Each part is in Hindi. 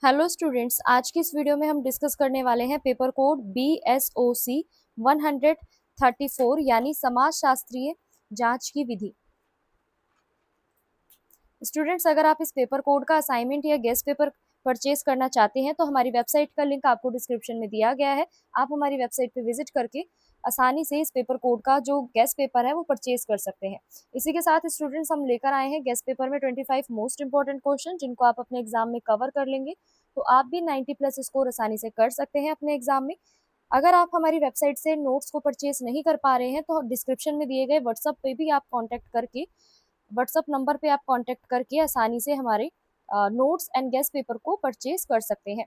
हेलो स्टूडेंट्स, आज की इस वीडियो में हम डिस्कस करने वाले हैं पेपर कोड BSOC 134 यानी समाज शास्त्रीय जांच की विधि। स्टूडेंट्स, अगर आप इस पेपर कोड का असाइनमेंट या गेस्ट पेपर परचेज करना चाहते हैं तो हमारी वेबसाइट का लिंक आपको डिस्क्रिप्शन में दिया गया है। आप हमारी वेबसाइट पे विजिट करके आसानी से इस पेपर कोड का जो गेस्ट पेपर है वो परचेज कर सकते हैं। इसी के साथ स्टूडेंट्स हम लेकर आए हैं गेस्ट पेपर में 25 मोस्ट इंपॉर्टेंट क्वेश्चन जिनको आप अपने एग्जाम में कवर कर लेंगे, तो आप भी 90 प्लस स्कोर आसानी से कर सकते हैं अपने एग्जाम में। अगर आप हमारी वेबसाइट से नोट्स को परचेज नहीं कर पा रहे हैं तो डिस्क्रिप्शन में दिए गए व्हाट्सएप पे भी आप कांटेक्ट करके व्हाट्सएप नंबर पे आप कांटेक्ट करके आसानी से हमारे नोट्स एंड गेस्ट पेपर को परचेज कर सकते हैं।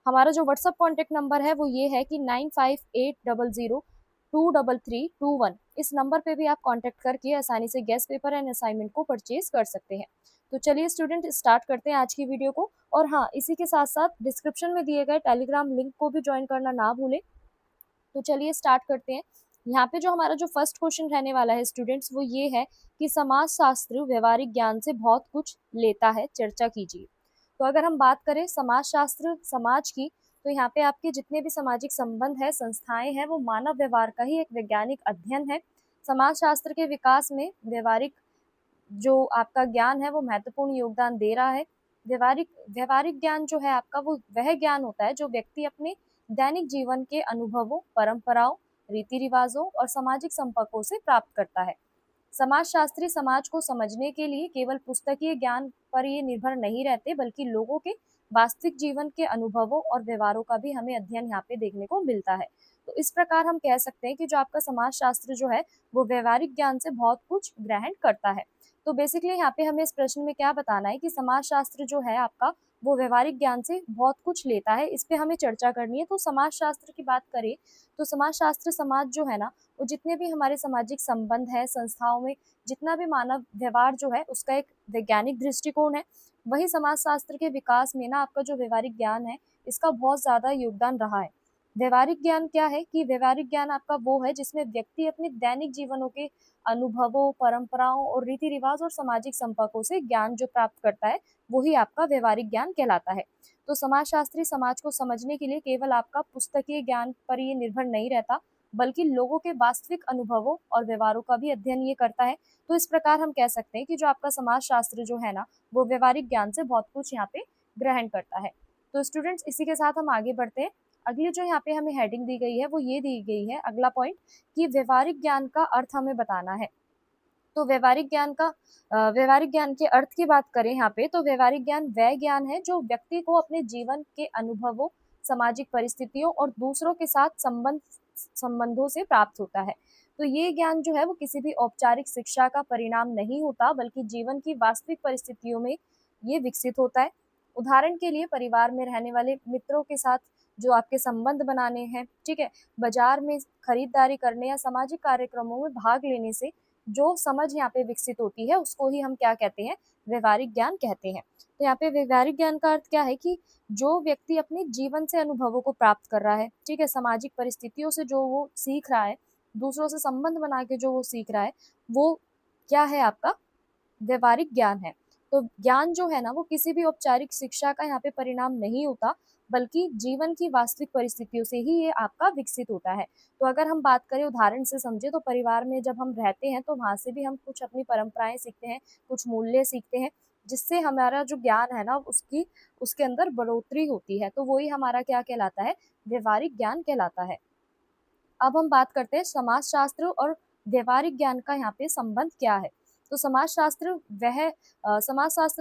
हमारा जो व्हाट्सएप कॉन्टैक्ट नंबर है वो ये है कि 9580023321। इस नंबर पे भी आप कांटेक्ट करके आसानी से गेस्ट पेपर एंड असाइनमेंट को परचेज कर सकते हैं। तो चलिए स्टूडेंट, स्टार्ट करते हैं आज की वीडियो को। और हाँ, इसी के साथ साथ डिस्क्रिप्शन में दिए गए टेलीग्राम लिंक को भी ज्वाइन करना ना भूलें। तो चलिए स्टार्ट करते हैं। यहाँ पे जो हमारा जो फर्स्ट क्वेश्चन रहने वाला है स्टूडेंट्स वो ये है कि समाज शास्त्र व्यवहारिक ज्ञान से बहुत कुछ लेता है, चर्चा कीजिए। तो अगर हम बात करें समाज शास्त्र समाज की, तो यहाँ पे आपके जितने भी सामाजिक संबंध है, संस्थाएं हैं, वो मानव व्यवहार का ही एक वैज्ञानिक अध्ययन है। समाज शास्त्र के विकास में व्यवहारिक जो आपका ज्ञान है वो महत्वपूर्ण योगदान दे रहा है। व्यवहारिक व्यवहारिक ज्ञान जो है आपका वो वह ज्ञान होता है जो व्यक्ति अपने दैनिक जीवन के अनुभवों, परंपराओं, रीति रिवाजों और सामाजिक संपर्कों से प्राप्त करता है। समाजशास्त्री समाज को समझने के लिए केवल पुस्तकीय ज्ञान पर ये निर्भर नहीं रहते, बल्कि लोगों के वास्तविक जीवन के अनुभवों और व्यवहारों का भी हमें अध्ययन यहाँ पे देखने को मिलता है। तो इस प्रकार हम कह सकते हैं कि जो आपका समाजशास्त्र जो है वो व्यवहारिक ज्ञान से बहुत कुछ ग्रहण करता है। तो बेसिकली यहाँ पे हमें इस प्रश्न में क्या बताना है कि समाजशास्त्र जो है आपका वो व्यवहारिक ज्ञान से बहुत कुछ लेता है, इस पे हमें चर्चा करनी है। तो समाजशास्त्र की बात करें तो समाजशास्त्र समाज जो है ना, वो जितने भी हमारे सामाजिक संबंध है, संस्थाओं में जितना भी मानव व्यवहार जो है उसका एक वैज्ञानिक दृष्टिकोण है। वही समाजशास्त्र के विकास में ना आपका जो व्यवहारिक ज्ञान है इसका बहुत ज्यादा योगदान रहा है। व्यवहारिक ज्ञान क्या है कि व्यवहारिक ज्ञान आपका वो है जिसमें व्यक्ति अपने दैनिक जीवनों के अनुभवों, परंपराओं और रीति रिवाज और सामाजिक संपर्कों से ज्ञान जो प्राप्त करता है वही आपका व्यवहारिक ज्ञान कहलाता है। तो समाजशास्त्री समाज को समझने के लिए केवल आपका पुस्तकीय ज्ञान पर ये निर्भर नहीं रहता, बल्कि लोगों के वास्तविक अनुभवों और व्यवहारों का भी अध्ययन ये करता है। तो इस प्रकार हम कह सकते हैं कि जो आपका समाजशास्त्र जो है ना वो व्यवहारिक ज्ञान से बहुत कुछ यहाँ पे ग्रहण करता है। तो स्टूडेंट्स, इसी के साथ हम आगे बढ़ते हैं। अगली जो यहाँ पे हमें हेडिंग दी गई है वो ये दी गई है, अगला पॉइंट, कि व्यवहारिक ज्ञान का अर्थ हमें बताना है। तो व्यवहारिक ज्ञान के अर्थ की बात करें यहाँ पे, तो व्यवहारिक ज्ञान वह ज्ञान है जो व्यक्ति को अपने जीवन के अनुभवों, सामाजिक परिस्थितियों और दूसरों के साथ संबंधों से प्राप्त होता है। तो ये ज्ञान जो है वो किसी भी औपचारिक शिक्षा का परिणाम नहीं होता, बल्कि जीवन की वास्तविक परिस्थितियों में ये विकसित होता है। उदाहरण के लिए परिवार में रहने वाले मित्रों के साथ जो आपके संबंध बनाने हैं, ठीक है, बाजार में खरीदारी करने या सामाजिक कार्यक्रमों में भाग लेने से जो समझ यहाँ पे विकसित होती है उसको ही हम क्या कहते हैं, व्यवहारिक ज्ञान कहते हैं। तो यहाँ पे व्यवहारिक ज्ञान का अर्थ क्या है कि जो व्यक्ति अपने जीवन से अनुभवों को प्राप्त कर रहा है, ठीक है, सामाजिक परिस्थितियों से जो वो सीख रहा है, दूसरों से संबंध बना के जो वो सीख रहा है, वो क्या है आपका व्यवहारिक ज्ञान है। तो ज्ञान जो है ना वो किसी भी औपचारिक शिक्षा का यहाँ पे परिणाम नहीं होता, बल्कि जीवन की वास्तविक परिस्थितियों से ही ये आपका विकसित होता है। तो अगर हम बात करें उदाहरण से समझे, तो परिवार में जब हम रहते हैं तो वहां से भी हम कुछ अपनी परंपराएं सीखते हैं, कुछ मूल्य सीखते हैं, जिससे हमारा जो ज्ञान है ना उसकी उसके अंदर बढ़ोतरी होती है। तो वही हमारा क्या कहलाता है, व्यवहारिक ज्ञान कहलाता है। अब हम बात करते हैं समाजशास्त्र और व्यवहारिक ज्ञान का यहाँ पे संबंध क्या है। तो समाजशास्त्र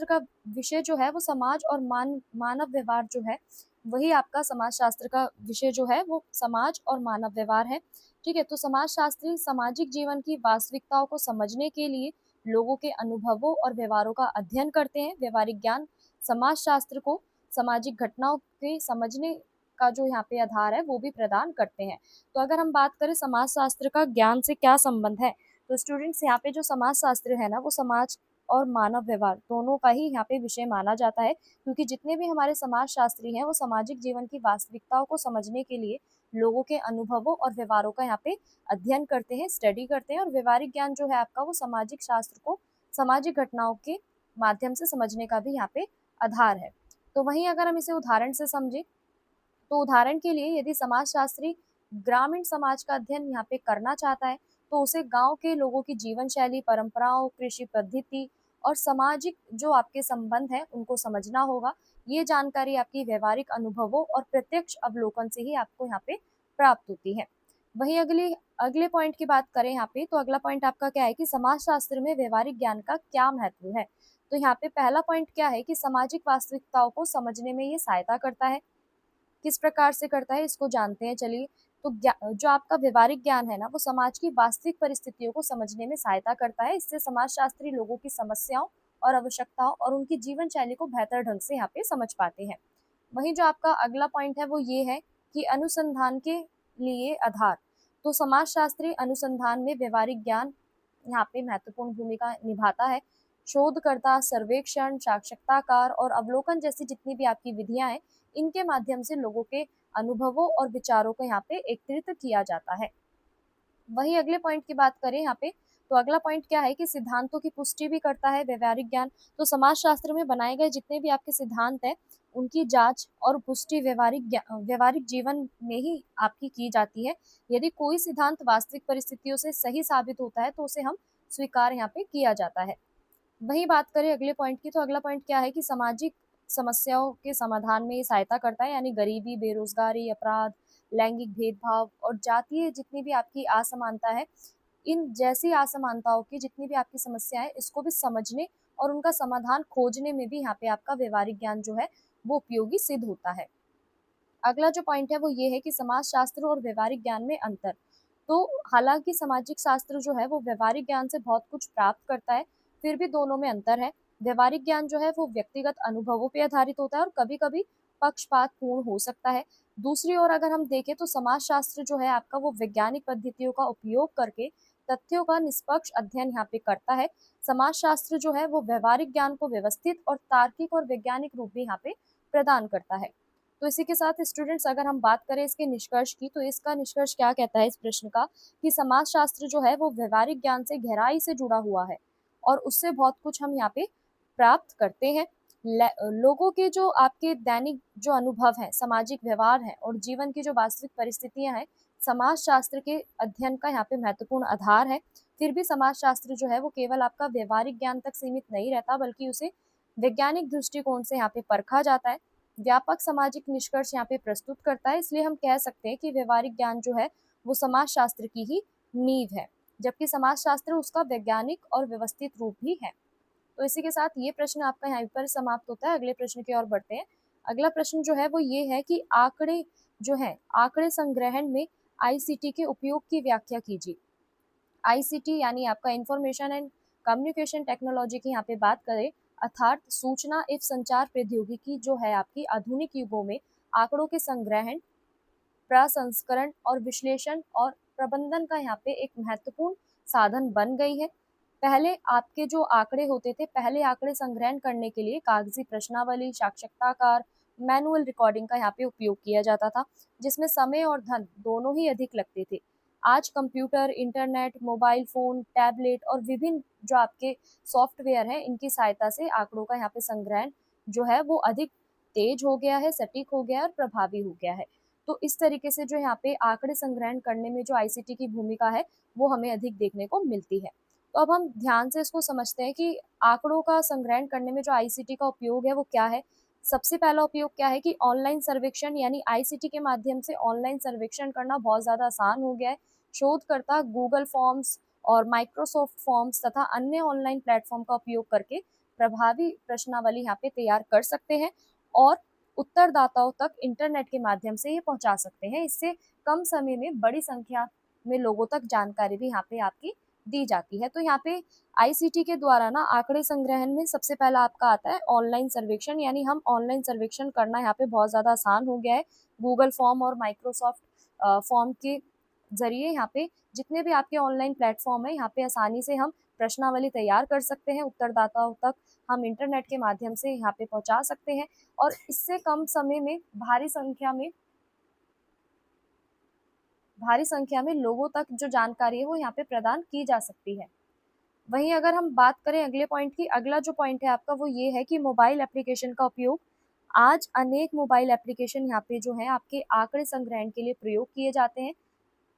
का विषय जो है वो समाज और मानव व्यवहार जो है, वही आपका समाजशास्त्र का विषय जो है वो समाज और मानव व्यवहार है। ठीक है, तो समाजशास्त्री सामाजिक जीवन की वास्तविकताओं को समझने के लिए लोगों के अनुभवों और व्यवहारों का अध्ययन करते हैं। व्यवहारिक ज्ञान समाजशास्त्र को सामाजिक घटनाओं के समझने का जो यहाँ पे आधार है वो भी प्रदान करते हैं। तो अगर हम बात करें समाजशास्त्र का ज्ञान से क्या संबंध है, तो स्टूडेंट्स यहाँ पे जो समाजशास्त्र है ना वो समाज और मानव व्यवहार दोनों का ही यहाँ पे विषय माना जाता है, क्योंकि जितने भी हमारे समाजशास्त्री हैं वो सामाजिक जीवन की वास्तविकताओं को समझने के लिए लोगों के अनुभवों और व्यवहारों का यहाँ पे अध्ययन करते हैं, स्टडी करते हैं। और व्यवहारिक ज्ञान जो है आपका वो सामाजिक शास्त्र को सामाजिक घटनाओं के माध्यम से समझने का भी यहाँ पे आधार है। तो वहीं अगर हम इसे उदाहरण से समझें, तो उदाहरण के लिए यदि समाजशास्त्री ग्रामीण समाज का अध्ययन यहाँ पे करना चाहता है, तो उसे गांव के लोगों की जीवन शैली, परंपराओं, कृषि पद्धति और सामाजिक जो आपके संबंध है उनको समझना होगा। ये जानकारी आपकी व्यवहारिक अनुभवों और प्रत्यक्ष अवलोकन से ही आपको यहाँ पे प्राप्त होती है। वहीं अगले अगले पॉइंट की बात करें यहाँ पे, तो अगला पॉइंट आपका क्या है कि समाजशास्त्र में व्यवहारिक ज्ञान का क्या महत्व है। तो यहाँ पे पहला पॉइंट क्या है कि सामाजिक वास्तविकताओं को समझने में ये सहायता करता है। किस प्रकार से करता है इसको जानते हैं चलिए। तो जो आपका व्यवहारिक ज्ञान है ना, वो समाज की वास्तविक परिस्थितियों को समझने में सहायता करता है। इससे समाजशास्त्री लोगों की समस्याओं और आवश्यकताओं और उनकी जीवन शैली को बेहतर ढंग से यहाँ पे समझ पाते हैं। वहीं जो आपका अगला पॉइंट है वो ये है कि अनुसंधान के लिए आधार। तो समाजशास्त्री अनुसंधान में व्यवहारिक ज्ञान यहाँ पे महत्वपूर्ण भूमिका निभाता है। शोधकर्ता सर्वेक्षण, साक्षात्कार और अवलोकन जैसी जितनी भी आपकी विधियां हैं, इनके माध्यम से लोगों के अनुभवों और विचारों को यहाँ पे एकत्रित किया जाता है। वहीं अगले पॉइंट की बात करें यहाँ पे, तो अगला पॉइंट क्या है कि सिद्धांतों की पुष्टि भी करता है व्यवहारिक ज्ञान। तो समाजशास्त्र में बनाए गए जितने भी आपके सिद्धांत हैं, उनकी जांच और पुष्टि व्यवहारिक जीवन में ही आपकी की जाती है। यदि कोई सिद्धांत वास्तविक परिस्थितियों से सही साबित होता है, तो उसे हम स्वीकार यहाँ पे किया जाता है। वही बात करें अगले पॉइंट की, तो अगला पॉइंट क्या है कि सामाजिक समस्याओं के समाधान में ये सहायता करता है। यानी गरीबी, बेरोजगारी, अपराध, लैंगिक भेदभाव और जातीय जितनी भी आपकी असमानता है, इन जैसी असमानताओं की जितनी भी आपकी समस्या है, इसको भी समझने और उनका समाधान खोजने में भी यहाँ पे आपका व्यवहारिक ज्ञान जो है वो उपयोगी सिद्ध होता है। अगला जो पॉइंट है वो ये है कि समाजशास्त्र और व्यवहारिक ज्ञान में अंतर। तो हालांकि सामाजिक शास्त्र जो है वो व्यवहारिक ज्ञान से बहुत कुछ प्राप्त करता है, फिर भी दोनों में अंतर है। व्यवहारिक ज्ञान जो है वो व्यक्तिगत अनुभवों पर आधारित होता है और कभी कभी पक्षपात पूर्ण हो सकता है। दूसरी ओर अगर हम देखें तो समाजशास्त्र जो है आपका वो वैज्ञानिक पद्धतियों का उपयोग करके तथ्यों का निष्पक्ष अध्ययन यहाँ पे करता है। समाजशास्त्र जो है वो व्यवहारिक ज्ञान को व्यवस्थित और तार्किक और वैज्ञानिक रूप भी यहाँ पे प्रदान करता है। तो इसी के साथ स्टूडेंट्स अगर हम बात करें इसके निष्कर्ष की, तो इसका निष्कर्ष क्या कहता है इस प्रश्न का कि समाजशास्त्र जो है वो व्यवहारिक ज्ञान से गहराई से जुड़ा हुआ है और उससे बहुत कुछ हम यहाँ पे प्राप्त करते हैं। लोगों के जो आपके दैनिक जो अनुभव है, सामाजिक व्यवहार है और जीवन की जो वास्तविक परिस्थितियां हैं, समाजशास्त्र के अध्ययन का यहाँ पे महत्वपूर्ण आधार है। फिर भी समाजशास्त्र जो है वो केवल आपका व्यवहारिक ज्ञान तक सीमित नहीं रहता, बल्कि उसे वैज्ञानिक दृष्टिकोण से यहाँ पे परखा जाता है, व्यापक सामाजिक निष्कर्ष यहाँ पे प्रस्तुत करता है। इसलिए हम कह सकते हैं कि व्यवहारिक ज्ञान जो है वो समाजशास्त्र की ही नींव है, जबकि समाजशास्त्र उसका वैज्ञानिक और व्यवस्थित रूप भी है। तो इसी के साथ ये प्रश्न आपका यहाँ पर समाप्त होता है। अगले प्रश्न की ओर बढ़ते हैं। अगला प्रश्न जो है वो ये है कि आंकड़े जो है, आंकड़े संग्रहण में आईसीटी के उपयोग की व्याख्या कीजिए। आईसीटी यानी आपका इंफॉर्मेशन एंड कम्युनिकेशन टेक्नोलॉजी की यहाँ पे बात करें, अर्थात सूचना एवं संचार प्रौद्योगिकी जो है आपकी आधुनिक युगों में आंकड़ों के संग्रहण, प्रसंस्करण और विश्लेषण और प्रबंधन का यहाँ पे एक महत्वपूर्ण साधन बन गई है। पहले आपके जो आंकड़े होते थे, पहले आंकड़े संग्रहण करने के लिए कागजी प्रश्नावली, साक्षात्कार, मैनुअल रिकॉर्डिंग का यहाँ पे उपयोग किया जाता था, जिसमें समय और धन दोनों ही अधिक लगते थे। आज computer, internet, mobile phone, tablet और विभिन्न जो आपके सॉफ्टवेयर हैं, इनकी सहायता से आंकड़ों का यहाँ पे संग्रहण जो है वो अधिक तेज हो गया है, सटीक हो गया है और प्रभावी हो गया है। तो इस तरीके से जो यहाँ पे आंकड़े संग्रहण करने में जो आईसीटी की भूमिका है वो हमें अधिक देखने को मिलती है। तो अब हम ध्यान से इसको समझते हैं कि आंकड़ों का संग्रहण करने में जो आईसीटी का उपयोग है वो क्या है। सबसे पहला उपयोग क्या है कि ऑनलाइन सर्वेक्षण, यानी आईसीटी के माध्यम से ऑनलाइन सर्वेक्षण करना बहुत ज़्यादा आसान हो गया है। शोधकर्ता गूगल फॉर्म्स और माइक्रोसॉफ्ट फॉर्म्स तथा अन्य ऑनलाइन प्लेटफॉर्म का उपयोग करके प्रभावी प्रश्नावली यहाँ पे तैयार कर सकते हैं और उत्तरदाताओं तक इंटरनेट के माध्यम से ये पहुंचा सकते हैं। इससे कम समय में बड़ी संख्या में लोगों तक जानकारी भी यहाँ पे आपकी दी जाती है। तो यहाँ पे आईसीटी के द्वारा ना आंकड़े संग्रहण में सबसे पहला आपका आता है ऑनलाइन सर्वेक्षण, यानी हम ऑनलाइन सर्वेक्षण करना यहाँ पे बहुत ज़्यादा आसान हो गया है। गूगल फॉर्म और माइक्रोसॉफ्ट फॉर्म के जरिए यहाँ पे जितने भी आपके ऑनलाइन प्लेटफॉर्म है, यहाँ पे आसानी से हम प्रश्नावली तैयार कर सकते हैं, उत्तरदाताओं तक हम इंटरनेट के माध्यम से यहाँ पे पहुंचा सकते हैं और इससे कम समय में भारी संख्या में लोगों तक जो जानकारी है वो यहाँ पे प्रदान की जा सकती है। वहीं अगर हम बात करें अगले पॉइंट की, अगला जो पॉइंट है आपका वो ये है कि मोबाइल एप्लीकेशन का उपयोग आज अनेक मोबाइल एप्लीकेशन यहाँ पे जो है आपके आंकड़े संग्रहण के लिए प्रयोग किए जाते हैं।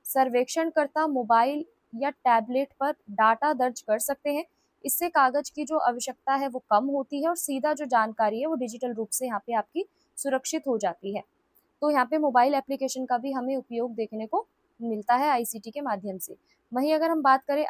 सर्वेक्षणकर्ता मोबाइल या टैबलेट पर डाटा दर्ज कर सकते हैं। इससे कागज की जो आवश्यकता है वो कम होती है और सीधा जो जानकारी है वो डिजिटल रूप से यहाँ पे आपकी सुरक्षित हो जाती है। तो यहाँ पे मोबाइल एप्लीकेशन का भी हमें उपयोग देखने को मिलता है आईसीटी के माध्यम से। वहीं अगर हम बात करें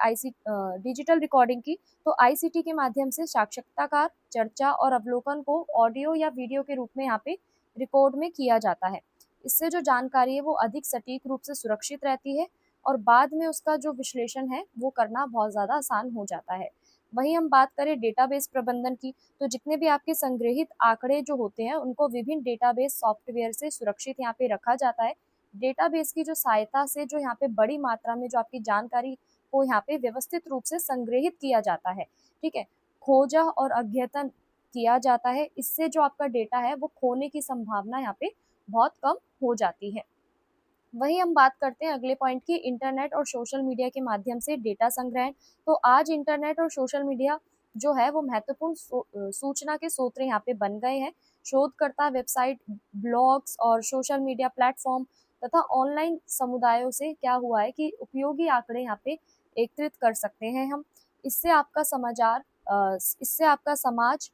डिजिटल रिकॉर्डिंग की, तो आईसीटी के माध्यम से साक्षात्कार, चर्चा और अवलोकन को ऑडियो या वीडियो के रूप में यहाँ पे रिकॉर्ड में किया जाता है। इससे जो जानकारी है वो अधिक सटीक रूप से सुरक्षित रहती है और बाद में उसका जो विश्लेषण है वो करना बहुत ज़्यादा आसान हो जाता है। वहीं हम बात करें डेटाबेस प्रबंधन की, तो जितने भी आपके संग्रहित आंकड़े जो होते हैं उनको विभिन्न डेटाबेस सॉफ्टवेयर से सुरक्षित यहाँ पे रखा जाता है। डेटाबेस की जो सहायता से जो यहाँ पे बड़ी मात्रा में जो आपकी जानकारी को यहाँ पे व्यवस्थित रूप से संग्रहित किया जाता है, ठीक है, खोजा और अद्यतन किया जाता है। इससे जो आपका डेटा है वो खोने की संभावना यहाँ पे बहुत कम हो जाती है। वहीं हम बात करते हैं अगले पॉइंट की, इंटरनेट और सोशल मीडिया के माध्यम से डेटा संग्रहण। तो आज इंटरनेट और सोशल मीडिया जो है वो महत्वपूर्ण सूचना के स्रोत यहाँ पे बन गए हैं। शोधकर्ता वेबसाइट, ब्लॉग्स और सोशल मीडिया प्लेटफॉर्म तथा ऑनलाइन समुदायों से क्या हुआ है कि उपयोगी आंकड़े यहाँ पे एकत्रित कर सकते हैं हम। इससे आपका इससे आपका समाज,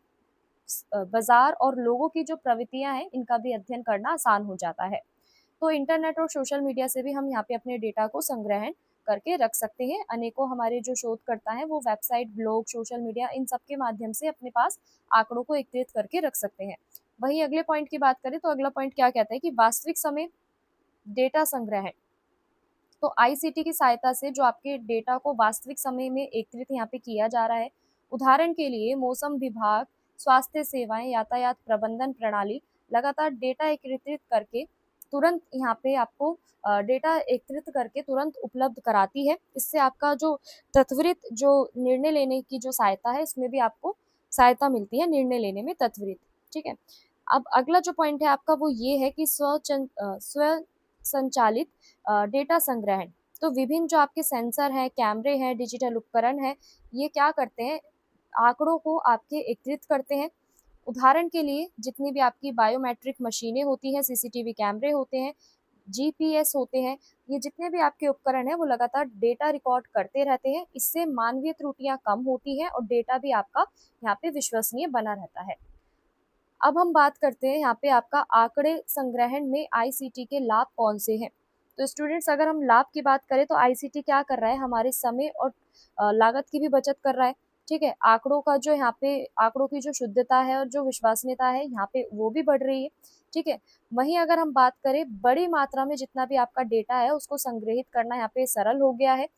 बाजार और लोगों की जो प्रवृत्तियां हैं इनका भी अध्ययन करना आसान हो जाता है। तो इंटरनेट और सोशल मीडिया से भी हम यहाँ पे अपने डेटा को संग्रहण करके रख सकते हैं। अनेकों हमारे जो शोधकर्ता हैं वो वेबसाइट, ब्लॉग, सोशल मीडिया इन सब के माध्यम से अपने पास आंकड़ों को एकत्रित करके रख सकते हैं। वहीं अगले पॉइंट की बात करें तो अगला पॉइंट क्या कहता है कि वास्तविक समय डेटा संग्रहण। तो आईसीटी की सहायता से जो आपके डेटा को वास्तविक समय में एकत्रित यहाँ पे किया जा रहा है। उदाहरण के लिए मौसम विभाग, स्वास्थ्य सेवाएं, यातायात प्रबंधन प्रणाली लगातार डेटा एकत्रित करके तुरंत यहाँ पे आपको डेटा एकत्रित करके तुरंत उपलब्ध कराती है। इससे आपका जो त्वरित जो निर्णय लेने की जो सहायता है इसमें भी आपको सहायता मिलती है, निर्णय लेने में त्वरित, ठीक है। अब अगला जो पॉइंट है आपका वो ये है कि स्व संचालित डेटा संग्रहण। तो विभिन्न जो आपके सेंसर हैं, कैमरे हैं, डिजिटल उपकरण हैं, ये क्या करते हैं, आंकड़ों को आपके एकत्रित करते हैं। उदाहरण के लिए जितनी भी आपकी बायोमेट्रिक मशीनें होती हैं, सीसीटीवी कैमरे होते हैं, जीपीएस होते हैं, ये जितने भी आपके उपकरण हैं वो लगातार डेटा रिकॉर्ड करते रहते हैं। इससे मानवीय त्रुटियां कम होती हैं और डेटा भी आपका यहाँ पे विश्वसनीय बना रहता है। अब हम बात करते हैं यहाँ पे आपका आंकड़े संग्रहण में आईसीटी के लाभ कौन से हैं। तो स्टूडेंट्स अगर हम लाभ की बात करें तो आईसीटी क्या कर रहा है, हमारे समय और लागत की भी बचत कर रहा है, ठीक है। आंकड़ों का जो यहाँ पे आंकड़ों की जो शुद्धता है और जो विश्वसनीयता है यहाँ पे वो भी बढ़ रही है, ठीक है। वहीं अगर हम बात करें बड़ी मात्रा में जितना भी आपका डेटा है उसको संग्रहित करना यहाँ पे सरल हो गया है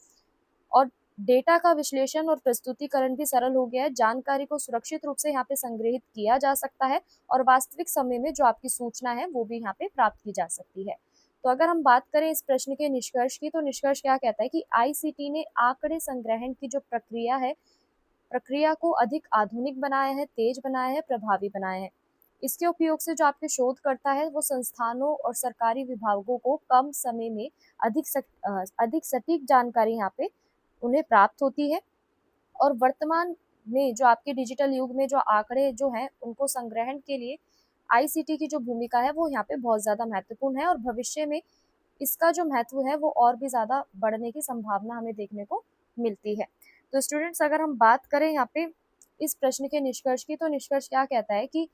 और डेटा का विश्लेषण और प्रस्तुतिकरण भी सरल हो गया है। जानकारी को सुरक्षित रूप से यहाँ पे संग्रहित किया जा सकता है और वास्तविक समय में जो आपकी सूचना है वो भी यहाँ पे प्राप्त की जा सकती है। तो अगर हम बात करें इस प्रश्न के निष्कर्ष की, तो निष्कर्ष क्या कहता है कि आईसीटी ने आंकड़े संग्रहण की जो प्रक्रिया को अधिक आधुनिक बनाया है, तेज बनाया है, प्रभावी बनाया है। इसके उपयोग से जो आपके शोधकर्ता है वो संस्थानों और सरकारी विभागों को कम समय में अधिक सटीक जानकारी यहाँ पे उन्हें प्राप्त होती है। और वर्तमान में जो आपके डिजिटल युग में जो आंकड़े जो हैं उनको संग्रहण के लिए आईसीटी की जो भूमिका है वो यहाँ पे बहुत ज़्यादा महत्वपूर्ण है और भविष्य में इसका जो महत्व है वो और भी ज़्यादा बढ़ने की संभावना हमें देखने को मिलती है। तो स्टूडेंट्स अगर हम बात करें यहाँ पे इस प्रश्न के निष्कर्ष की, तो निष्कर्ष क्या कहता है कि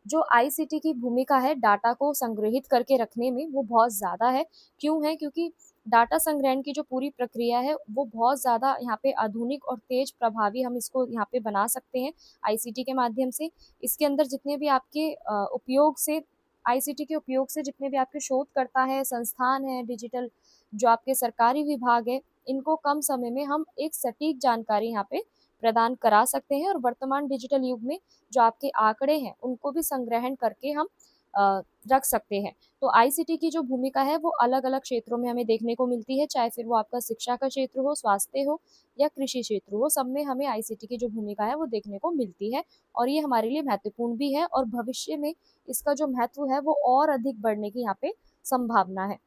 जो आईसीटी की भूमिका है डाटा को संग्रहित करके रखने में वो बहुत ज़्यादा है। क्यों है? क्योंकि डाटा संग्रहण की जो पूरी प्रक्रिया है वो बहुत ज़्यादा यहाँ पे आधुनिक और तेज प्रभावी हम इसको यहाँ पे बना सकते हैं आईसीटी के माध्यम से। इसके अंदर जितने भी आपके उपयोग से आईसीटी के उपयोग से जितने भी आपके शोधकर्ता है, संस्थान है, डिजिटल जो आपके सरकारी विभाग है, इनको कम समय में हम एक सटीक जानकारी यहाँ पे प्रदान करा सकते हैं और वर्तमान डिजिटल युग में जो आपके आंकड़े हैं उनको भी संग्रहण करके हम रख सकते हैं। तो आईसीटी की जो भूमिका है वो अलग-अलग क्षेत्रों में हमें देखने को मिलती है, चाहे फिर वो आपका शिक्षा का क्षेत्र हो, स्वास्थ्य हो या कृषि क्षेत्र हो, सब में हमें आईसीटी की जो भूमिका है वो देखने को मिलती है और ये हमारे लिए महत्वपूर्ण भी है और भविष्य में इसका जो महत्व है वो और अधिक बढ़ने की यहाँ पे संभावना है।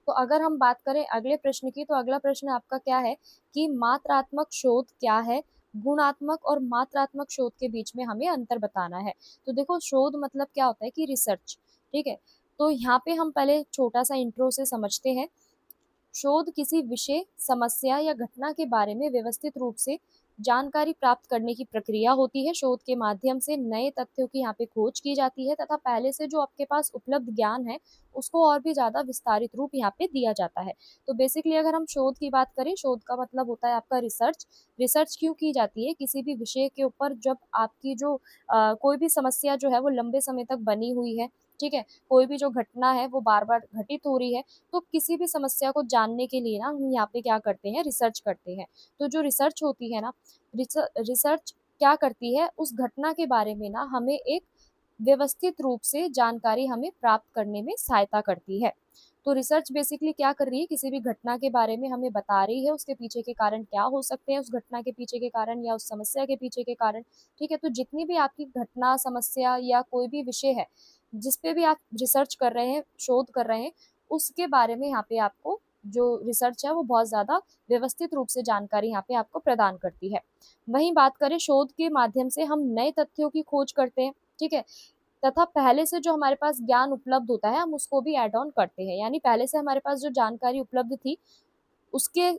तो अगर हम बात करें अगले प्रश्न की, तो अगला प्रश्न आपका क्या है कि मात्रात्मक शोध क्या है गुणात्मक और मात्रात्मक शोध के बीच में हमें अंतर बताना है। तो देखो शोध मतलब क्या होता है कि रिसर्च, ठीक है। तो यहाँ पे हम पहले छोटा सा इंट्रो से समझते हैं। शोध किसी विषय, समस्या या घटना के बारे में व्यवस्थित रूप से जानकारी प्राप्त करने की प्रक्रिया होती है। शोध के माध्यम से नए तथ्यों की यहाँ पे खोज की जाती है तथा पहले से जो आपके पास उपलब्ध ज्ञान है उसको और भी ज्यादा विस्तारित रूप यहाँ पे दिया जाता है। तो बेसिकली अगर हम शोध की बात करें, शोध का मतलब होता है आपका रिसर्च। रिसर्च क्यों की जाती है? किसी भी विषय के ऊपर जब आपकी जो कोई भी समस्या जो है वो लंबे समय तक बनी हुई है, ठीक है, कोई भी जो घटना है वो बार बार घटित हो रही है, तो किसी भी समस्या को जानने के लिए ना हम यहाँ पे क्या करते हैं, रिसर्च करते हैं। तो जो रिसर्च होती है ना, रिसर्च क्या करती है, उस घटना के बारे में ना हमें एक व्यवस्थित रूप से जानकारी हमें प्राप्त करने में सहायता करती है। तो रिसर्च बेसिकली क्या कर रही है, किसी भी घटना के बारे में हमें बता रही है, उसके पीछे के कारण क्या हो सकते हैं, उस घटना के पीछे के कारण या उस समस्या के पीछे के कारण, ठीक है। तो जितनी भी आपकी घटना, समस्या या कोई भी विषय है जिस पे भी आप रिसर्च कर रहे हैं, शोध कर रहे हैं, उसके बारे में यहाँ पे आपको जो रिसर्च है वो बहुत ज्यादा व्यवस्थित रूप से जानकारी यहाँ पे आपको प्रदान करती है। वहीं बात करें, शोध के माध्यम से हम नए तथ्यों की खोज करते हैं, ठीक है, तथा पहले से जो हमारे पास ज्ञान उपलब्ध होता है हम उसको भी ऐड ऑन करते हैं। यानी पहले से हमारे पास जो जानकारी उपलब्ध थी उसके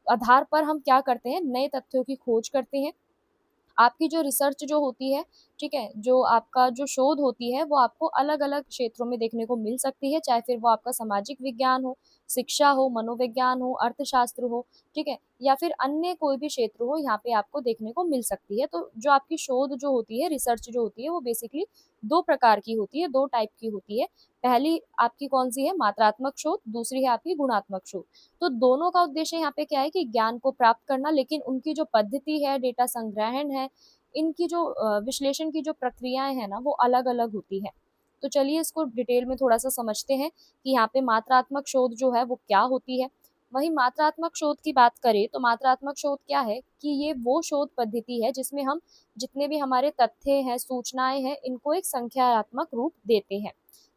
आधार पर हम क्या करते हैं, नए तथ्यों की खोज करते हैं। आपकी जो रिसर्च जो होती है, ठीक है, जो आपका जो शोध होती है वो आपको अलग अलग क्षेत्रों में देखने को मिल सकती है, चाहे फिर वो आपका सामाजिक विज्ञान हो, शिक्षा हो, मनोविज्ञान हो, अर्थशास्त्र हो, ठीक है, या फिर अन्य कोई भी क्षेत्र हो, यहाँ पे आपको देखने को मिल सकती है। तो जो आपकी शोध जो होती है, रिसर्च जो होती है, वो बेसिकली दो प्रकार की होती है, दो टाइप की होती है। पहली आपकी कौन सी है, मात्रात्मक शोध, दूसरी है आपकी गुणात्मक शोध। तो दोनों का उद्देश्य यहाँ पे क्या है कि ज्ञान को प्राप्त करना, लेकिन उनकी जो पद्धति है, डेटा संग्रहण है, इनकी जो विश्लेषण की जो प्रक्रियाएं हैं ना वो अलग अलग होती है। तो चलिए इसको डिटेल में थोड़ा सा समझते हैं कि यहाँ पे मात्रात्मक शोध जो है वो क्या होती है। वही मात्रात्मक शोध की बात करें तो मात्रात्मक शोध क्या है कि ये वो शोध पद्धति है जिसमें हम जितने भी हमारे तथ्य हैं, सूचनाएं हैं, इनको एक संख्यात्मक रूप देते हैं,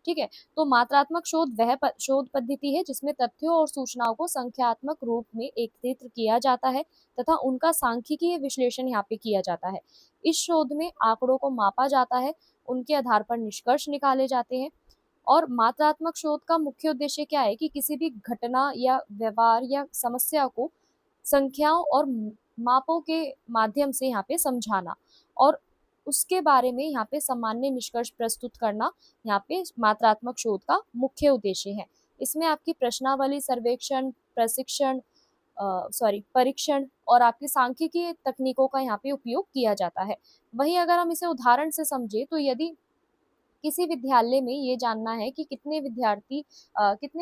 ठीक है। तो मात्रात्मक शोध वह शोध पद्धति है जिसमें तथ्यों और सूचनाओं को संख्यात्मक रूप में एकत्रित किया जाता है तथा उनका सांख्यिकीय विश्लेषण यहाँ पे किया जाता है। इस शोध में आंकड़ों को मापा जाता है, उनके आधार पर निष्कर्ष निकाले जाते हैं। और मात्रात्मक शोध का मुख्य उद्देश्य क्या है कि किसी भी घटना या व्यवहार या समस्या को संख्याओं और मापों के माध्यम से यहाँ पे समझाना और उसके बारे में यहाँ पे सामान्य निष्कर्ष प्रस्तुत करना यहाँ पे मात्रात्मक शोध का मुख्य उद्देश्य है। इसमें आपकी प्रश्नावली, सर्वेक्षण, प्रशिक्षण, परीक्षण और आपकी सांख्यिकीय तकनीकों का यहाँ पे उपयोग किया जाता है। वहीं अगर हम इसे उदाहरण से समझे तो यदि किसी विद्यालय में ये जानना है कि कितने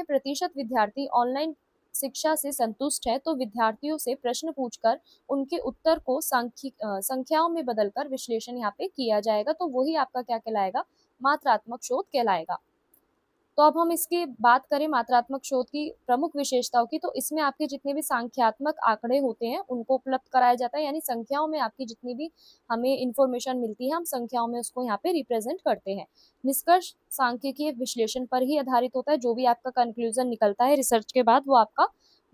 प्रतिशत विद्यार्थी ऑनलाइन शिक्षा से संतुष्ट है, तो विद्यार्थियों से प्रश्न पूछकर उनके उत्तर को संख्याओं में बदलकर विश्लेषण यहाँ पे किया जाएगा। तो वही आपका क्या कहलाएगा, मात्रात्मक शोध कहलाएगा। तो अब हम इसकी बात करें मात्रात्मक शोध की प्रमुख विशेषताओं की, तो इसमें आपके जितने भी सांख्यात्मक आंकड़े होते हैं उनको उपलब्ध कराया जाता है। यानी संख्याओं में आपकी जितनी भी हमें इंफॉर्मेशन मिलती है हम संख्याओं में उसको यहाँ पे रिप्रेजेंट करते हैं। निष्कर्ष सांख्यिकीय विश्लेषण पर ही आधारित होता है। जो भी आपका कंक्लूजन निकलता है रिसर्च के बाद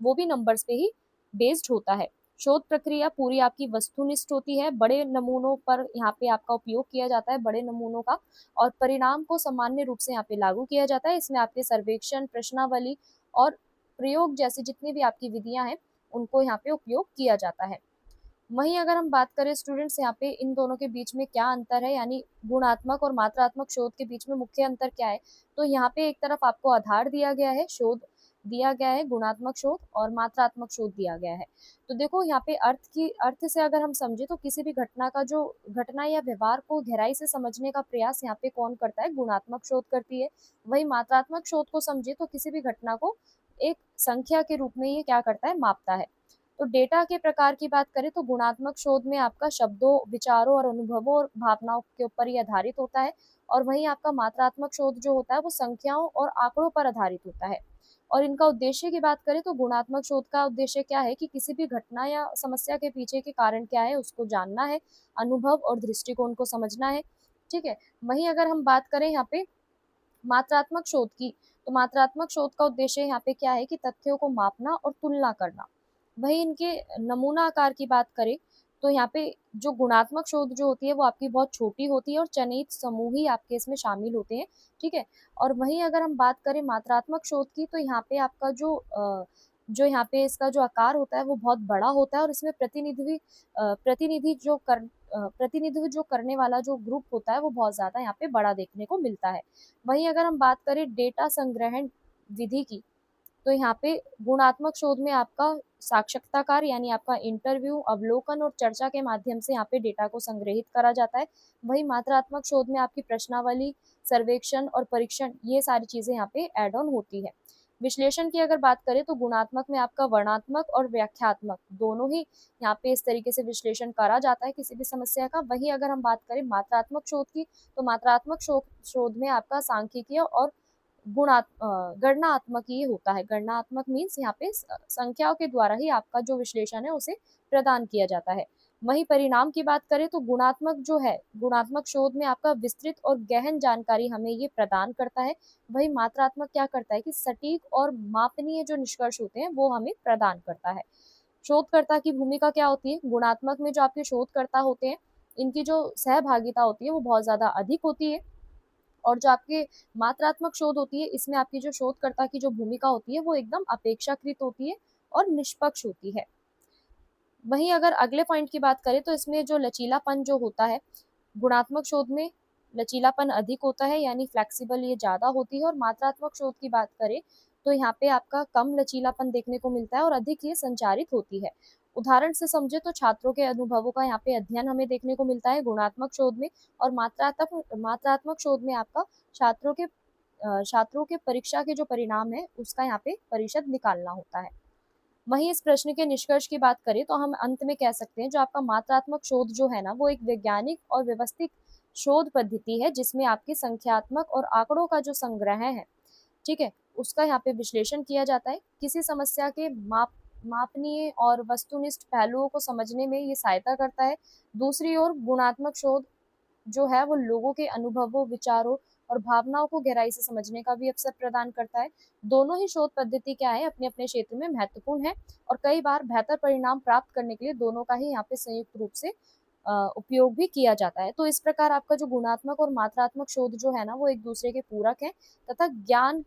वो भी नंबर्स पे ही बेस्ड होता है। शोध प्रक्रिया पूरी आपकी वस्तुनिष्ठ होती है। बड़े नमूनों पर यहाँ पे आपका उपयोग किया जाता है, बड़े नमूनों का, और परिणाम को सामान्य रूप से यहाँ पे लागू किया जाता है। इसमें आपके सर्वेक्षण, प्रश्नावली और प्रयोग जैसी जितनी भी आपकी विधियां हैं उनको यहाँ पे उपयोग किया जाता है। वहीं अगर हम बात करें स्टूडेंट्स, यहाँ पे इन दोनों के बीच में क्या अंतर है, यानी गुणात्मक और मात्रात्मक शोध के बीच में मुख्य अंतर क्या है। तो यहाँ पे एक तरफ आपको आधार दिया गया है, शोध दिया गया है, गुणात्मक शोध और मात्रात्मक शोध दिया गया है। तो देखो यहाँ पे अर्थ से अगर हम समझे तो किसी भी घटना या व्यवहार को गहराई से समझने का प्रयास यहाँ पे कौन करता है, गुणात्मक शोध करती है। वही मात्रात्मक शोध को समझे तो किसी भी घटना को एक संख्या के रूप में ये क्या करता है, मापता है। तो डेटा के प्रकार की बात करें तो गुणात्मक शोध में आपका शब्दों, विचारों और अनुभवों और भावनाओं के ऊपर ही आधारित होता है, और वहीं आपका मात्रात्मक शोध जो होता है वो संख्याओं और आंकड़ों पर आधारित होता है। और इनका उद्देश्य की बात करें तो गुणात्मक शोध का उद्देश्य क्या है कि किसी भी घटना या समस्या के पीछे के कारण क्या है उसको जानना है, अनुभव और दृष्टिकोण को समझना है, ठीक है। वहीं अगर हम बात करें यहाँ पे मात्रात्मक शोध की, तो मात्रात्मक शोध का उद्देश्य यहाँ पे क्या है कि तथ्यों को मापना और तुलना करना। वही इनके नमूना आकार की बात करें तो यहाँ पे जो गुणात्मक शोध जो होती है वो आपकी बहुत छोटी होती है और चयनित समूह ही आपके इसमें शामिल होते हैं, ठीक है। और वहीं अगर हम बात करें मात्रात्मक शोध की, तो यहाँ पे आपका जो यहाँ पे इसका जो आकार होता है वो बहुत बड़ा होता है और इसमें प्रतिनिधित्व जो करने वाला जो ग्रुप होता है वो बहुत ज़्यादा यहाँ पे बड़ा देखने को मिलता है। वहीं अगर हम बात करें डेटा संग्रहण विधि की, तो यहाँ पे गुणात्मक शोध में आपका साक्षात्कार यानी आपका इंटरव्यू, अवलोकन और चर्चा के माध्यम से यहाँ पे डेटा को संग्रहित करा जाता है। वही मात्रात्मक शोध में आपकी प्रश्नावली, सर्वेक्षण और परीक्षण, ये सारी चीजें यहाँ पे एड ऑन होती है। विश्लेषण की अगर बात करें तो गुणात्मक में आपका वर्णनात्मक और व्याख्यात्मक दोनों ही यहाँ पे इस तरीके से विश्लेषण करा जाता है किसी भी समस्या का। वहीं अगर हम बात करें मात्रात्मक शोध की, तो मात्रात्मक शोध में आपका सांख्यिकीय और गणनात्मक ही होता है। गणनात्मक मीन्स यहाँ पे संख्याओं के द्वारा ही आपका जो विश्लेषण है उसे प्रदान किया जाता है। वहीं परिणाम की बात करें तो गुणात्मक जो है, गुणात्मक शोध में आपका विस्तृत और गहन जानकारी हमें ये प्रदान करता है। वही मात्रात्मक क्या करता है कि सटीक और मापनीय जो निष्कर्ष होते हैं वो हमें प्रदान करता है। शोधकर्ता की भूमिका क्या होती है? गुणात्मक में जो आपके शोधकर्ता होते हैं, इनकी जो सहभागिता होती है वो बहुत ज्यादा अधिक होती है, और जो आपके मात्रात्मक शोध होती है इसमें आपकी जो शोधकर्ता की जो भूमिका होती है वो एकदम अपेक्षाकृत होती है और निष्पक्ष होती है। वहीं अगर अगले पॉइंट की बात करें तो इसमें जो लचीलापन जो होता है, गुणात्मक शोध में लचीलापन अधिक होता है यानी फ्लेक्सिबल ये ज़्यादा होती है, और मात्रात्मक शोध की बात करें तो यहाँ पे आपका कम लचीलापन देखने को मिलता है और अधिक ये संचारित होती है। उदाहरण से समझे तो छात्रों के अनुभवों का यहाँ पे अध्ययन हमें देखने को मिलता है गुणात्मक शोध में, और मात्रात्मक शोध में आपका छात्रों के परीक्षा के जो परिणाम है उसका यहाँ पे परिशद निकालना होता है। वहीं इस प्रश्न के निष्कर्ष की बात करें तो हम अंत में कह सकते हैं जो आपका मात्रात्मक शोध जो है ना वो एक वैज्ञानिक और व्यवस्थित शोध पद्धति है जिसमें आपकी संख्यात्मक और आंकड़ों का जो संग्रह है, ठीक है, उसका यहाँ पे विश्लेषण किया जाता है। किसी समस्या के मापनीय और वस्तुनिष्ठ पहलुओं को समझने में ये सहायता करता है। दूसरी ओर गुणात्मक शोध जो है वो लोगों के अनुभवों, विचारों और भावनाओं को गहराई से समझने का भी अवसर प्रदान करता है। दोनों ही शोध पद्धति क्या है, अपने अपने क्षेत्र में महत्वपूर्ण है और कई बार बेहतर परिणाम प्राप्त करने के लिए दोनों का ही यहाँ पे संयुक्त रूप से उपयोग भी किया जाता है। तो इस प्रकार आपका जो गुणात्मक और मात्रात्मक शोध जो है ना वो एक दूसरे के पूरक है तथा ज्ञान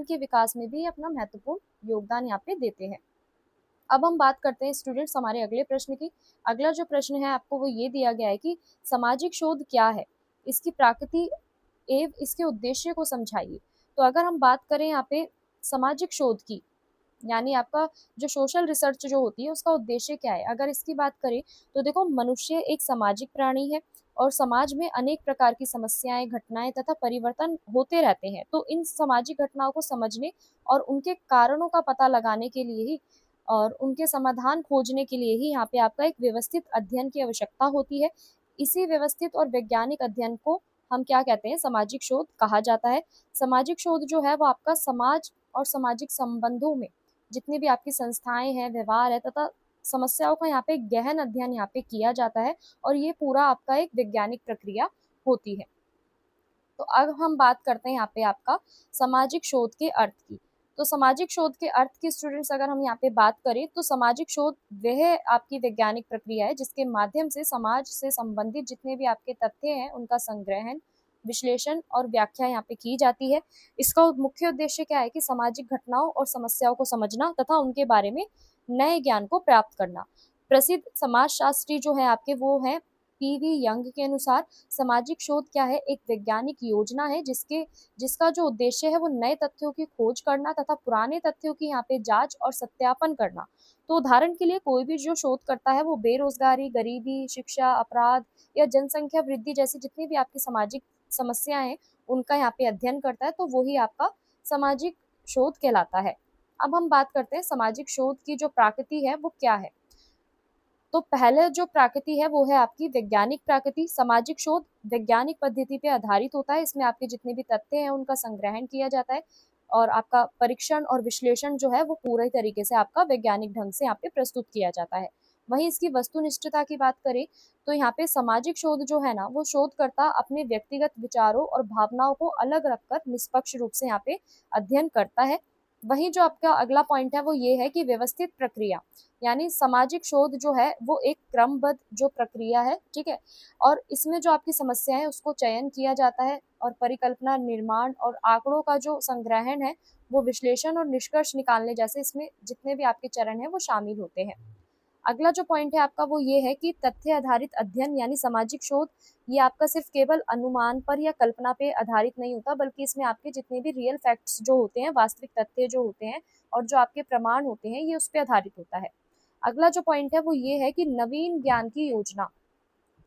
के विकास में भी अपना महत्वपूर्ण योगदान यहाँ पे देते हैं। अब हम बात करते हैं स्टूडेंट्स हमारे अगले प्रश्न की। अगला जो प्रश्न है आपको वो ये दिया गया है कि सामाजिक शोध क्या है, इसकी प्रकृति एवं इसके उद्देश्य को समझाइए। तो अगर हम बात करें यहाँ पे सामाजिक शोध की, यानी आपका जो सोशल रिसर्च जो होती है उसका उद्देश्य क्या है, अगर इसकी बात करें तो देखो मनुष्य एक सामाजिक प्राणी है और समाज में अनेक प्रकार की समस्याएं, घटनाएं तथा परिवर्तन होते रहते हैं। तो इन सामाजिक घटनाओं को समझने और उनके कारणों का पता लगाने के लिए ही और उनके समाधान खोजने के लिए ही यहाँ पे आपका एक व्यवस्थित अध्ययन की आवश्यकता होती है। इसी व्यवस्थित और वैज्ञानिक अध्ययन को हम क्या कहते हैं, सामाजिक शोध कहा जाता है। सामाजिक शोध जो है वो आपका समाज और सामाजिक संबंधों में जितनी भी आपकी संस्थाएं हैं, व्यवहार है तथा समस्याओं का यहाँ पे गहन अध्ययन यहाँ पे किया जाता है और ये पूरा आपका एक वैज्ञानिक प्रक्रिया होती है। तो अब हम बात करते हैं यहाँ पे आपका सामाजिक शोध के अर्थ की। तो सामाजिक शोध के अर्थ की स्टूडेंट्स अगर हम यहाँ पे बात करें तो सामाजिक शोध वह आपकी वैज्ञानिक प्रक्रिया है जिसके माध्यम से समाज से संबंधित जितने भी आपके तथ्य हैं उनका संग्रहण, विश्लेषण और व्याख्या यहाँ पे की जाती है। इसका मुख्य उद्देश्य क्या है कि सामाजिक घटनाओं और समस्याओं को समझना तथा उनके बारे में नए ज्ञान को प्राप्त करना। प्रसिद्ध समाजशास्त्री जो है आपके वो हैं पीवी यंग के अनुसार सामाजिक शोध क्या है, एक वैज्ञानिक योजना है जिसका जो उद्देश्य है वो नए तथ्यों की खोज करना तथा पुराने तथ्यों की यहाँ पे जांच और सत्यापन करना। तो उदाहरण के लिए कोई भी जो शोध करता है वो बेरोजगारी, गरीबी, शिक्षा, अपराध या जनसंख्या वृद्धि जैसी जितनी भी आपकी सामाजिक समस्याएं हैं उनका यहाँ पे अध्ययन करता है, तो वही आपका सामाजिक शोध कहलाता है। अब हम बात करते हैं सामाजिक शोध की जो प्रकृति है वो क्या है। तो पहले जो प्रकृति है वो है आपकी वैज्ञानिक प्रकृति। सामाजिक शोध वैज्ञानिक पद्धति पे आधारित होता है। इसमें आपके जितने भी तथ्य हैं उनका संग्रहण किया जाता है और आपका परीक्षण और विश्लेषण जो है वो पूरे तरीके से आपका वैज्ञानिक ढंग से यहाँ पे प्रस्तुत किया जाता है। वहीं इसकी वस्तुनिष्ठता की बात करें तो यहाँ पे सामाजिक शोध जो है ना वो शोधकर्ता अपने व्यक्तिगत विचारों और भावनाओं को अलग रखकर निष्पक्ष रूप से यहाँ पे अध्ययन करता है। वहीं जो आपका अगला पॉइंट है वो ये है कि व्यवस्थित प्रक्रिया, यानी सामाजिक शोध जो है वो एक क्रमबद्ध जो प्रक्रिया है, ठीक है, और इसमें जो आपकी समस्या है उसको चयन किया जाता है और परिकल्पना, निर्माण और आंकड़ों का जो संग्रहण है वो विश्लेषण और निष्कर्ष निकालने जैसे इसमें जितने भी आपके चरण हैं वो शामिल होते हैं। अगला जो पॉइंट है आपका वो ये है कि तथ्य आधारित अध्ययन यानी सामाजिक शोध, ये आपका सिर्फ केवल अनुमान पर या कल्पना पे आधारित नहीं होता, बल्कि इसमें आपके जितने भी रियल फैक्ट्स जो होते हैं, वास्तविक तथ्य जो होते हैं और जो आपके प्रमाण होते हैं, ये उस पर आधारित होता है। अगला जो पॉइंट है वो ये है कि नवीन ज्ञान की योजना।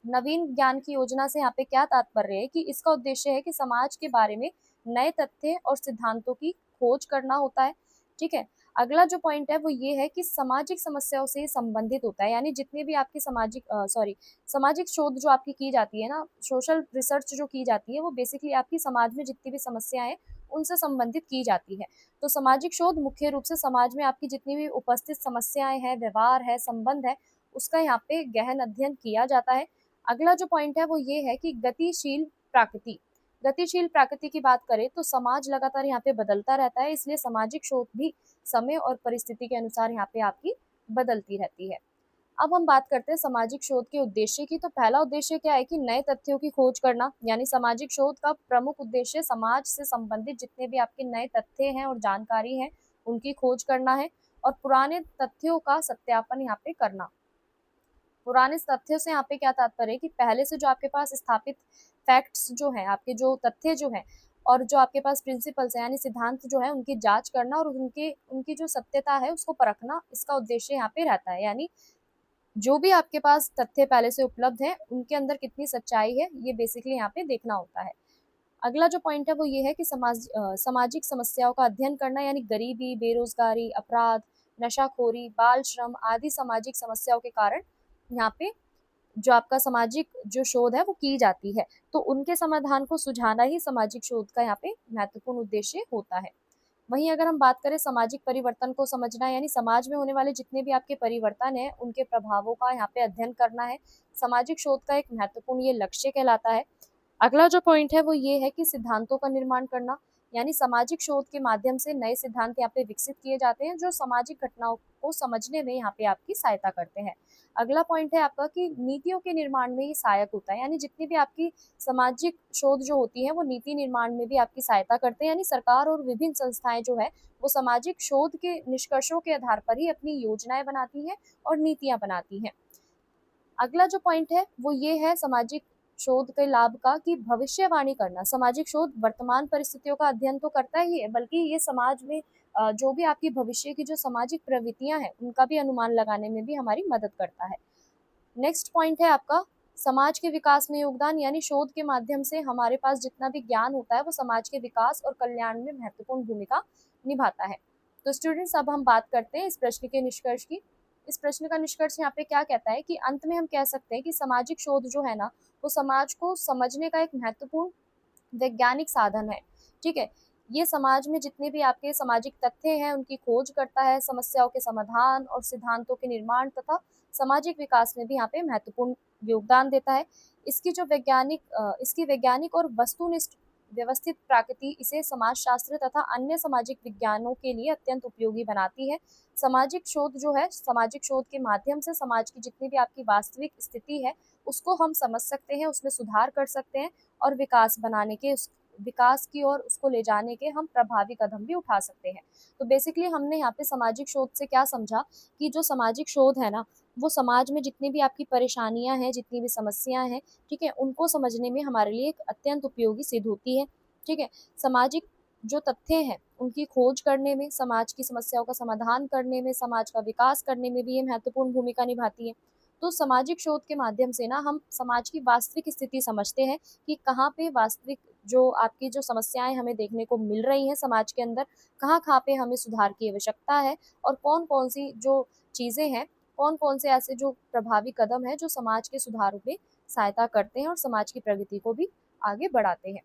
नवीन ज्ञान की योजना से यहाँ पे क्या तात्पर्य है कि इसका उद्देश्य है कि समाज के बारे में नए तथ्य और सिद्धांतों की खोज करना होता है, ठीक है। अगला जो पॉइंट है वो ये है कि सामाजिक समस्याओं से संबंधित होता है, यानी जितने भी आपकी सामाजिक शोध जो आपकी की जाती है ना, सोशल रिसर्च जो की जाती है, वो बेसिकली आपकी समाज में जितनी भी समस्याएं हैं उनसे संबंधित की जाती है। तो सामाजिक शोध मुख्य रूप से समाज में आपकी जितनी भी उपस्थित समस्याएं हैं, व्यवहार है, संबंध है, उसका यहाँ पे गहन अध्ययन किया जाता है। अगला जो पॉइंट है वो ये है कि गतिशील प्रकृति की बात करें तो समाज लगातार यहाँ पे बदलता रहता है, इसलिए सामाजिक शोध भी समय और परिस्थिति के अनुसार यहाँ पे आपकी बदलती रहती है। अब हम बात करते हैं सामाजिक शोध के उद्देश्य की। तो पहला उद्देश्य क्या है कि नए तथ्यों की खोज करना, यानी सामाजिक शोध का प्रमुख उद्देश्य समाज से संबंधित जितने भी आपके नए तथ्य हैं और जानकारी है उनकी खोज करना है और पुराने तथ्यों का सत्यापन यहाँ पे करना। पुराने तथ्यों से यहाँ पे क्या तात्पर्य है कि पहले से जो आपके पास स्थापित फैक्ट्स जो हैं, आपके जो तथ्य जो हैं और जो आपके पास प्रिंसिपल्स हैं यानी सिद्धांत जो है उनकी जांच करना और उनकी जो सत्यता है उसको परखना, इसका उद्देश्य यहाँ पे रहता है। यानी जो भी आपके पास तथ्य पहले से उपलब्ध है उनके अंदर कितनी सच्चाई है, ये बेसिकली यहाँ पे देखना होता है। अगला जो पॉइंट है वो ये है कि सामाजिक समस्याओं का अध्ययन करना, यानी गरीबी, बेरोजगारी, अपराध, नशाखोरी, बाल श्रम आदि सामाजिक समस्याओं के कारण यहाँ पे जो आपका सामाजिक जो शोध है वो की जाती है, तो उनके समाधान को सुझाना ही सामाजिक शोध का यहाँ पे महत्वपूर्ण उद्देश्य होता है। वहीं अगर हम बात करें सामाजिक परिवर्तन को समझना, यानी समाज में होने वाले जितने भी आपके परिवर्तन हैं उनके प्रभावों का यहाँ पे अध्ययन करना है, सामाजिक शोध का एक महत्वपूर्ण ये लक्ष्य कहलाता है। अगला जो पॉइंट है वो ये है कि सिद्धांतों का निर्माण करना, यानी सामाजिक शोध के माध्यम से नए सिद्धांत यहाँ पे विकसित किए जाते हैं जो सामाजिक घटनाओं को समझने में यहाँ पे आपकी सहायता करते हैं। अगला पॉइंट है आपका कि नीतियों के निर्माण में ये सहायक होता है, यानी जितनी भी आपकी सामाजिक शोध जो होती है वो नीति निर्माण में भी आपकी सहायता करते हैं, यानी सरकार और विभिन्न संस्थाएं जो है वो सामाजिक शोध के निष्कर्षों के आधार पर ही अपनी योजनाएं बनाती हैं और नीतियां बनाती हैं। अगला जो पॉइंट है वो ये है सामाजिक शोध के लाभ का कि भविष्यवाणी करना। सामाजिक शोध वर्तमान परिस्थितियों का अध्ययन तो करता ही है, बल्कि ये समाज में जो भी आपकी भविष्य की जो सामाजिक प्रवृत्तियां हैं उनका भी अनुमान लगाने में भी हमारी मदद करता है। नेक्स्ट पॉइंट है आपका समाज के विकास में योगदान, यानी शोध के माध्यम से हमारे पास जितना भी ज्ञान होता है वो समाज के विकास और कल्याण में महत्वपूर्ण भूमिका निभाता है। तो स्टूडेंट्स अब हम बात करते हैं इस प्रश्न के निष्कर्ष की। इस प्रश्न का निष्कर्ष यहाँ पे क्या कहता है कि अंत में हम कह सकते हैं कि सामाजिक शोध जो है ना वो समाज को समझने का एक महत्वपूर्ण वैज्ञानिक साधन है, ठीक है। ये समाज में जितने भी आपके सामाजिक तथ्य हैं उनकी खोज करता है, समस्याओं के समाधान और सिद्धांतों के निर्माण तथा सामाजिक विकास में भी यहाँ पे महत्वपूर्ण योगदान देता है। इसकी वैज्ञानिक और वस्तुनिष्ठ व्यवस्थित प्रकृति इसे समाजशास्त्र तथा अन्य सामाजिक विज्ञानों के लिए अत्यंत उपयोगी बनाती है। सामाजिक शोध जो है, सामाजिक शोध के माध्यम से समाज की जितनी भी आपकी वास्तविक स्थिति है उसको हम समझ सकते हैं, उसमें सुधार कर सकते हैं और विकास की ओर उसको ले जाने के हम प्रभावी कदम भी उठा सकते हैं। तो बेसिकली हमने यहाँ पे सामाजिक शोध से क्या समझा कि जो सामाजिक शोध है ना वो समाज में जितनी भी आपकी परेशानियां हैं, जितनी भी समस्याएं हैं, ठीक है, उनको समझने में हमारे लिए एक अत्यंत उपयोगी सिद्ध होती है, ठीक है। सामाजिक जो तथ्य हैं उनकी खोज करने में, समाज की समस्याओं का समाधान करने में, समाज का विकास करने में भी ये महत्वपूर्ण भूमिका निभाती है। तो सामाजिक शोध के माध्यम से ना हम समाज की वास्तविक स्थिति समझते हैं कि कहाँ पे वास्तविक जो आपकी जो समस्याएं हमें देखने को मिल रही हैं समाज के अंदर, कहाँ पे हमें सुधार की आवश्यकता है और कौन कौन सी जो चीज़ें हैं, कौन कौन से ऐसे जो प्रभावी कदम हैं जो समाज के सुधार में सहायता करते हैं और समाज की प्रगति को भी आगे बढ़ाते हैं।